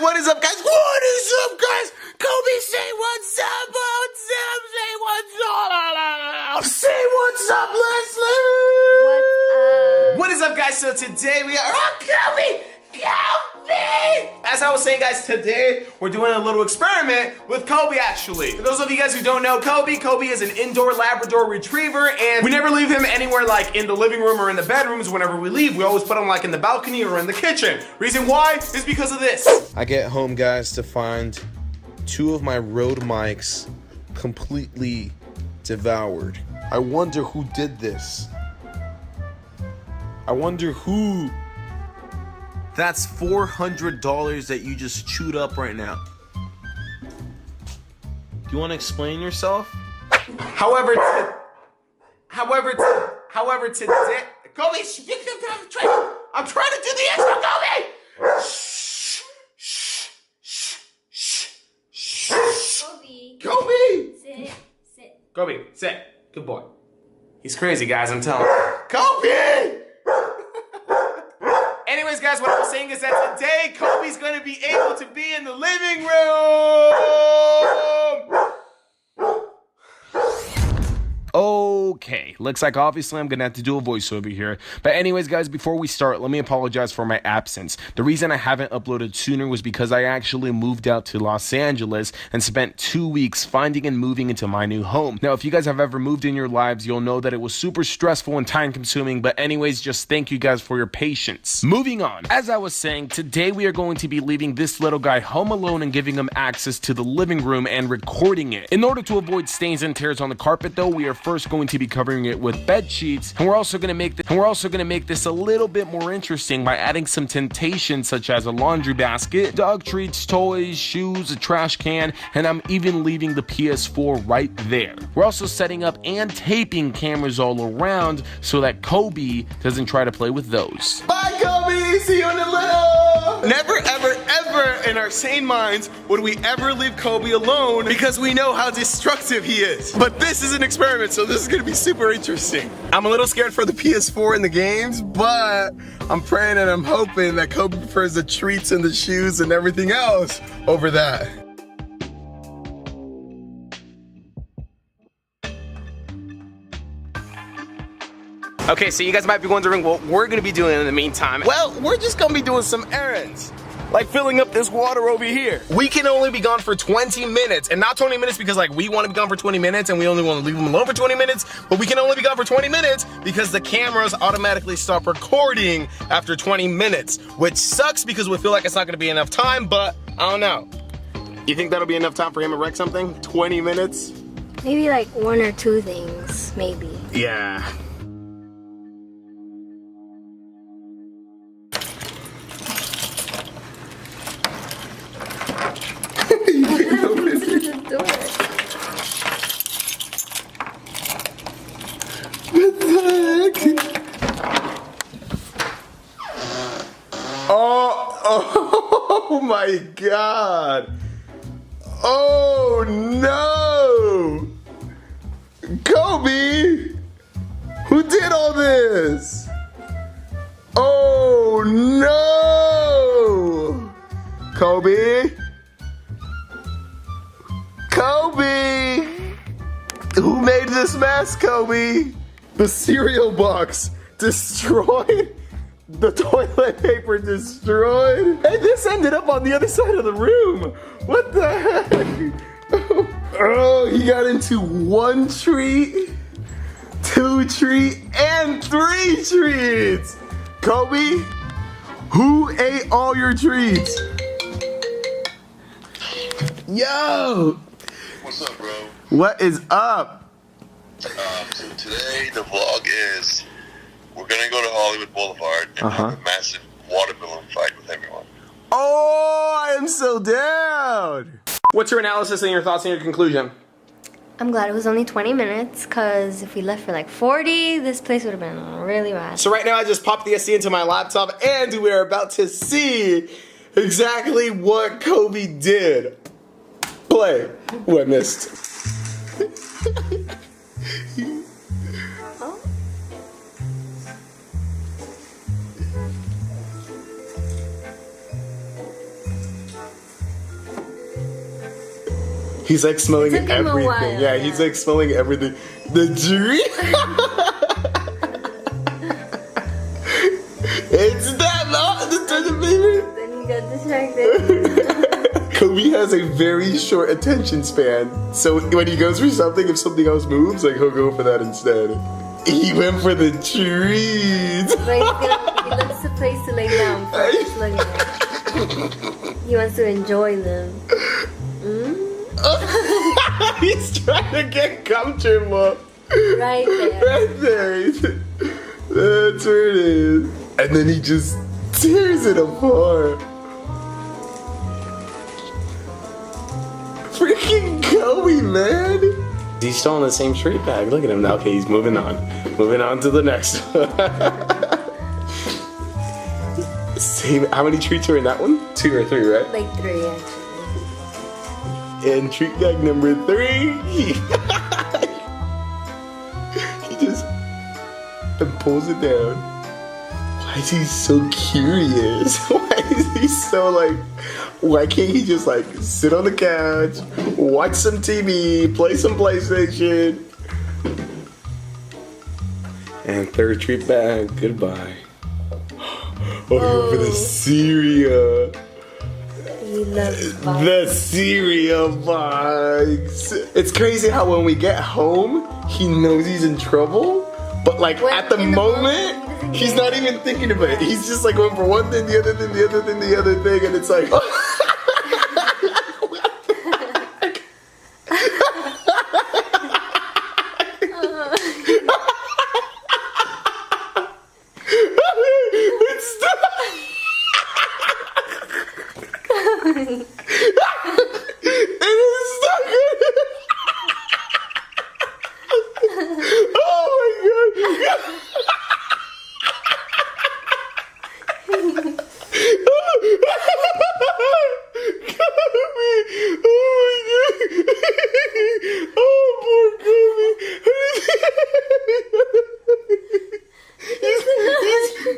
What is up, guys? What is up, guys? Kobe, say what's up, what's up, say what's up, say what's up, Leslie. What's up? What is up, guys? So today we are Kobe. As I was saying, guys, today we're doing a little experiment with Kobe, actually. For those of you guys who don't know Kobe is an indoor Labrador Retriever, and we never leave him anywhere like in the living room or in the bedrooms. Whenever we leave, we always put him like in the balcony or in the kitchen. Reason why is because of this. I get home, guys, to find two of my Rode mics completely devoured. I wonder who did this. I wonder who. That's $400 that you just chewed up right now. Do you want to explain yourself? However, today, Kobe, I'm trying to do the intro, Kobe. Kobe. Sit. Kobe, sit. Good boy. He's crazy, guys. I'm telling you. Kobe. Anyways, guys, what I was saying is that today, Kobe's gonna be able to be in the living room! Okay, looks like obviously I'm gonna have to do a voiceover here. But anyways, guys, before we start, let me apologize for my absence. The reason I haven't uploaded sooner was because I actually moved out to Los Angeles and spent 2 weeks finding and moving into my new home. Now, if you guys have ever moved in your lives, you'll know that it was super stressful and time consuming, but anyways, just thank you guys for your patience. Moving on, as I was saying, today we are going to be leaving this little guy home alone and giving him access to the living room and recording it. In order to avoid stains and tears on the carpet, though, we are first going to be covering it with bed sheets, and we're also going to make this a little bit more interesting by adding some temptations such as a laundry basket, dog treats, toys, shoes, a trash can, and I'm even leaving the PS4 right there. We're also setting up and taping cameras all around so that Kobe doesn't try to play with those. Bye, Kobe! See you in a little! Never, ever, ever in our sane minds would we ever leave Kobe alone because we know how destructive he is. But this is an experiment, so this is gonna be super interesting. I'm a little scared for the PS4 and the games, but I'm praying and I'm hoping that Kobe prefers the treats and the shoes and everything else over that. Okay, so you guys might be wondering what we're gonna be doing in the meantime. Well, we're just gonna be doing some errands. Like filling up this water over here. We can only be gone for 20 minutes, and not 20 minutes because like we want to be gone for 20 minutes and we only want to leave them alone for 20 minutes, but we can only be gone for 20 minutes because the cameras automatically stop recording after 20 minutes, which sucks because we feel like it's not gonna be enough time, but I don't know. You think that'll be enough time for him to wreck something? 20 minutes? Maybe like one or two things, maybe. Yeah. Oh my God. Oh no. Kobe, who did all this? Oh no. Kobe. Kobe. Who made this mess, Kobe? The cereal box destroyed. The toilet paper destroyed. And this ended up on the other side of the room. What the heck? Oh, he got into 1 treat, 2 treat, and 3 treats. Kobe, who ate all your treats? Yo. What's up, bro? What is up? So today the vlog is we're gonna go to Hollywood Boulevard and have a massive watermelon fight with everyone. Oh, I am so down. What's your analysis and your thoughts and your conclusion? I'm glad it was only 20 minutes, because if we left for like 40, this place would have been really bad. So right now I just popped the SD into my laptop and we are about to see exactly what Kobe did. Play. Ooh, I missed. He's like smelling It took him a everything. while, Yeah, he's like smelling everything. The tree. It's that not the toilet paper. Then he got distracted. Kobe has a very short attention span, so when he goes for something, if something else moves, like he'll go for that instead. He went for the trees. But he looks a place to lay down. Just look at it. He wants to enjoy them. He's trying to get comfortable. Right there. Right there. That's where it is. And then he just tears it apart. Freaking Kobe, man. He's still on the same street bag. Look at him now. Okay, he's moving on. Moving on to the next one. Same. How many treats are in that one? 2 or 3, right? Like 3, actually. And treat bag number 3. He just pulls it down. Why is he so curious? Why is he so like, why can't he just like sit on the couch, watch some TV, play some PlayStation? And 3rd treat bag, goodbye. Oh, for the cereal. He loves box. The cereal box. It's crazy how when we get home, he knows he's in trouble, but like When at the in the moment, moment, he's not even thinking about it. He's just like going for one thing, the other thing, the other thing, the other thing, and it's like. It's it is stuck. Oh my god.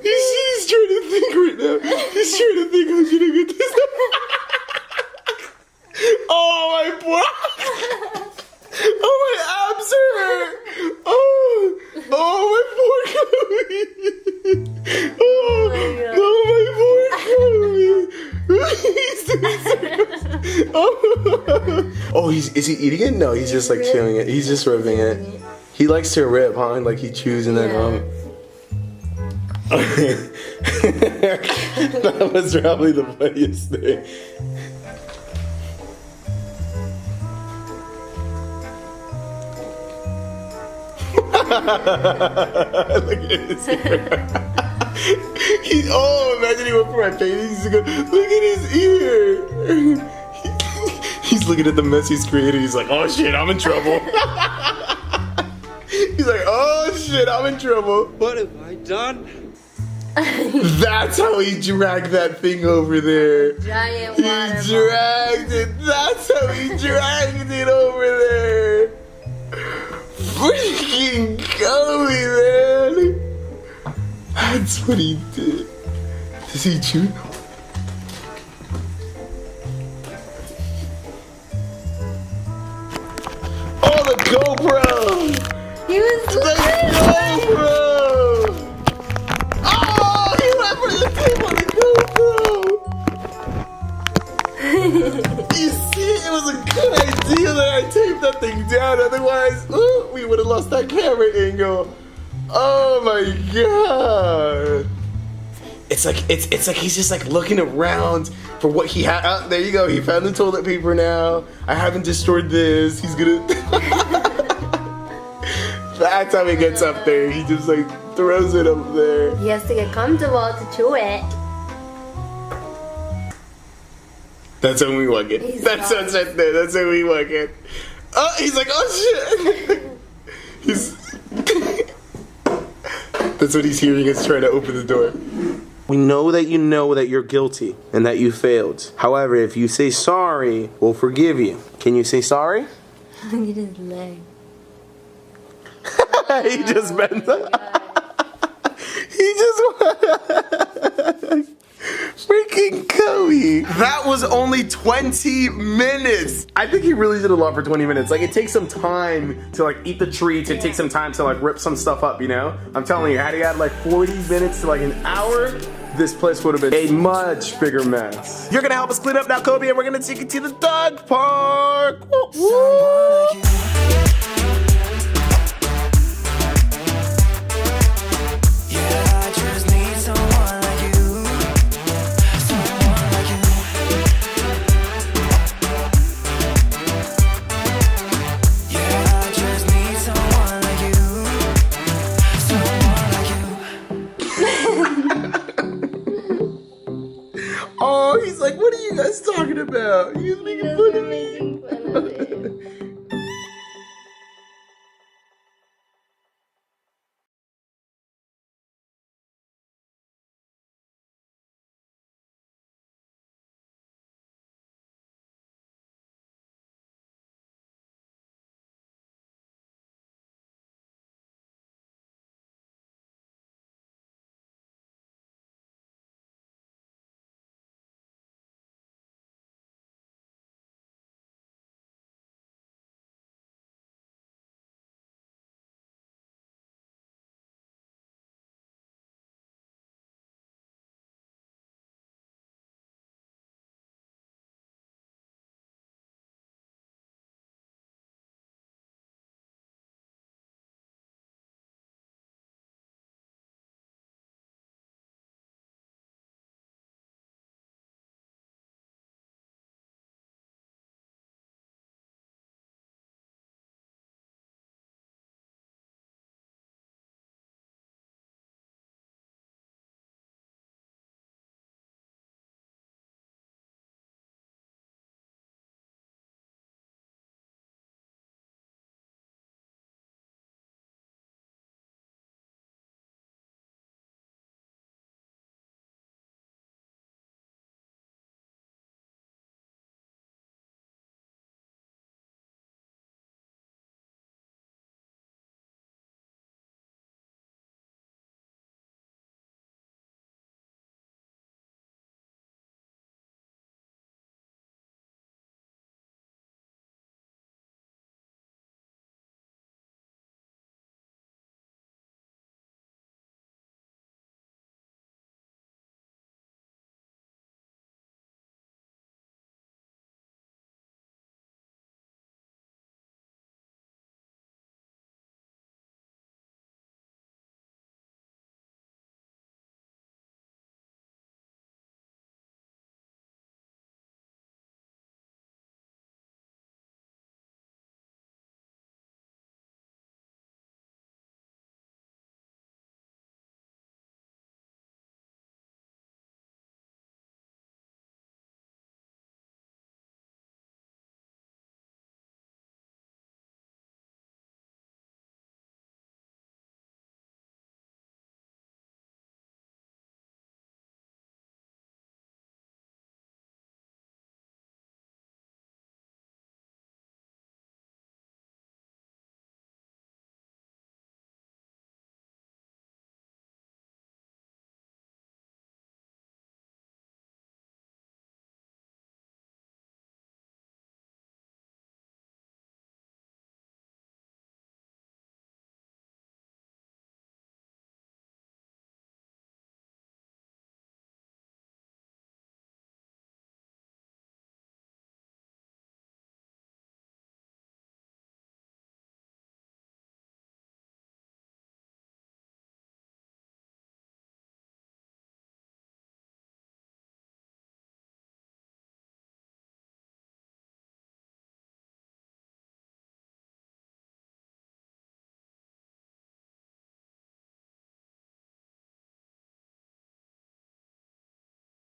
He's trying to think right now. He's trying to think how should I get this. Oh my boy. Oh my abs hurt. Oh my poor Kobe. Oh my poor Kobe. He's doing so. Oh, is he eating it? No, he's just like chewing it. He's just ripping it. He likes to rip, huh? Like he chews and then That was probably the funniest thing. Look at his ear. Imagine he went for my paintings. Look at his ear. He's looking at the mess he's created. He's like, oh shit, I'm in trouble. He's like, oh shit, I'm in trouble. What have I done? That's how he dragged that thing over there. Giant He water dragged it. That's how he dragged it over there. Freaking Kobe, man. That's what he did. Does he chew? Oh, the GoPro! He was The GoPro! Oh, he went for the tape on the GoPro! You see, it was a good idea that I taped that thing down. Otherwise, we would have lost that camera angle. Oh my god! It's like he's just like looking around for what he had. Oh, there you go. He found the toilet paper now. I haven't destroyed this. He's gonna. That's how he gets up there. He just like throws it up there. He has to get comfortable to chew it. That's when we walk it. He's That's gone. what's right there. That's when we walk it. Oh, he's like, oh shit. He's. That's what he's hearing us trying to open the door. We know that you're guilty and that you failed. However, if you say sorry, we'll forgive you. Can you say sorry? Look at his leg. He just bent up. He just freaking Freaking Kobe. That was only 20 minutes. I think he really did a lot for 20 minutes. Like, it takes some time to like eat the treats. It takes some time to like rip some stuff up, you know? I'm telling you, had he had like 40 minutes to like an hour, this place would have been a much bigger mess. You're gonna help us clean up now, Kobe, and we're gonna take you to the dog park. Woo, woo. Oh, he's like, what are you guys talking about? He's making fun of me.